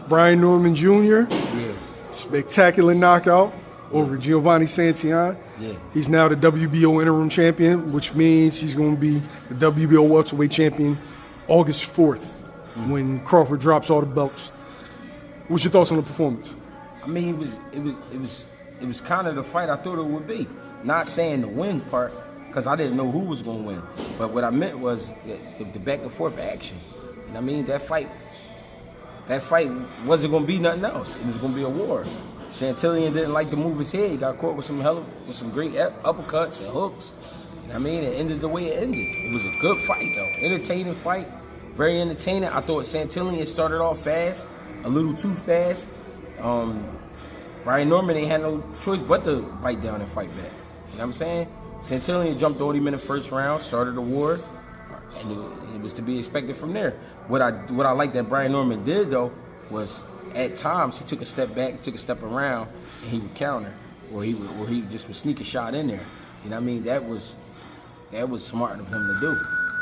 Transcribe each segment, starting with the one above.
Brian Norman Jr. Yeah. Spectacular knockout over Giovanni Santillan. Yeah. He's now the WBO interim champion, which means he's going to be the WBO welterweight champion August 4th when Crawford drops all the belts. What's your thoughts on the performance? I mean, it was kind of the fight I thought it would be. Not saying the win part, because I didn't know who was going to win. But what I meant was the back and forth action. And I mean, that fight wasn't going to be nothing else. It was going to be a war. Santillan didn't like to move his head. He got caught with some great uppercuts and hooks. And I mean, it ended the way it ended. It was a good fight, though. Entertaining fight. Very entertaining. I thought Santillan started off fast, a little too fast. Brian Norman ain't had no choice but to bite down and fight back. You know what I'm saying? Santillan jumped on him in the first round, started a war, and it was to be expected from there. What I like that Brian Norman did, though, was at times he took a step back, took a step around, and he would counter, or he just would sneak a shot in there. You know what I mean? That was smart of him to do,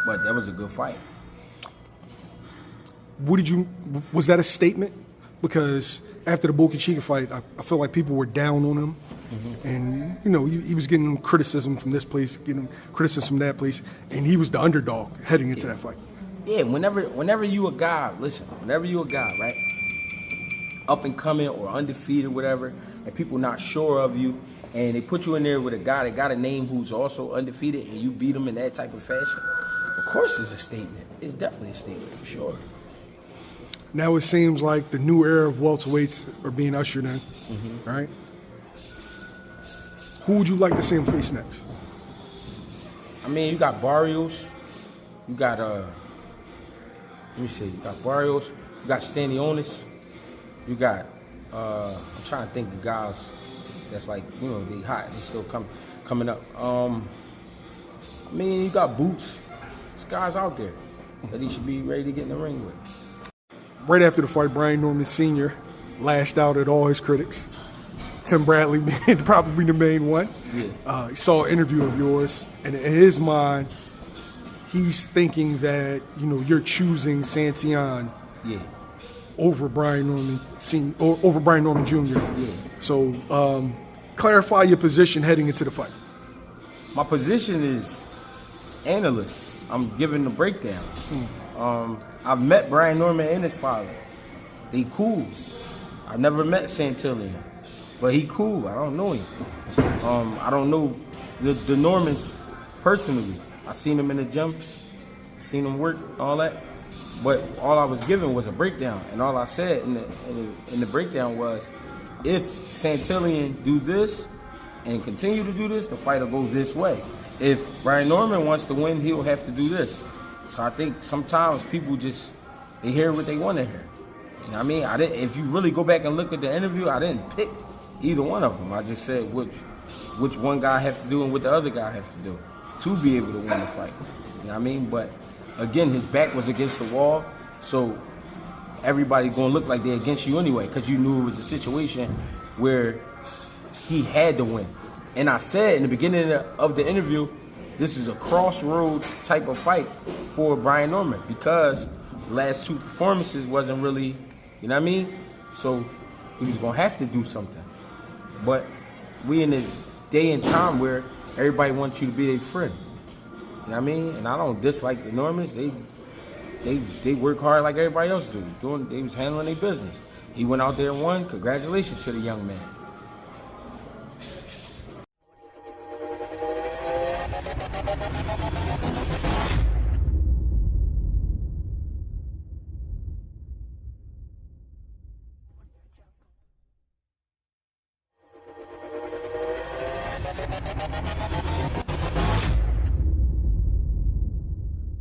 but that was a good fight. Was that a statement? Because after the Boca Chica fight, I feel like people were down on him. And, you know, he was getting criticism from this place, getting criticism from that place, and he was the underdog heading into that fight. Yeah, whenever you a guy, right, up and coming or undefeated, whatever, and people not sure of you, and they put you in there with a guy that got a name who's also undefeated, and you beat him in that type of fashion, of course it's a statement. It's definitely a statement, for sure. Now it seems like the new era of welterweights are being ushered in, right? Who would you like to see him face next? I mean, you got Barrios. You got, let me see. You got Barrios. You got Stanionis. You got, I'm trying to think of guys that's like, you know, they hot. They still coming up. I mean, you got Boots. There's guys out there that he should be ready to get in the ring with. Right after the fight, Brian Norman Sr. lashed out at all his critics. Tim Bradley being probably the main one. Yeah. He saw an interview of yours, and in his mind, he's thinking that, you know, you're choosing Santillan over Brian Norman or over Brian Norman Jr. Yeah. So clarify your position heading into the fight. My position is analyst. I'm giving the breakdown. I've met Brian Norman and his father. They cool. I've never met Santillan, but he cool. I don't know him. I don't know the Normans personally. I seen him in the gym, seen him work, all that. But all I was given was a breakdown, and all I said in the breakdown was, if Santillan do this and continue to do this, the fight will go this way. If Brian Norman wants to win, he'll have to do this. So I think sometimes people they hear what they want to hear. You know what I mean? If you really go back and look at the interview, I didn't pick either one of them. I just said which one guy have to do and what the other guy have to do to be able to win the fight. You know what I mean? But again, his back was against the wall, so everybody gonna look like they're against you anyway, because you knew it was a situation where he had to win. And I said in the beginning of the interview, this is a crossroads type of fight for Brian Norman, because the last two performances wasn't really, you know what I mean? So he was gonna have to do something. But we in this day and time where everybody wants you to be their friend. You know what I mean? And I don't dislike the Normans. They work hard like everybody else do. They was handling their business. He went out there and won. Congratulations to the young man.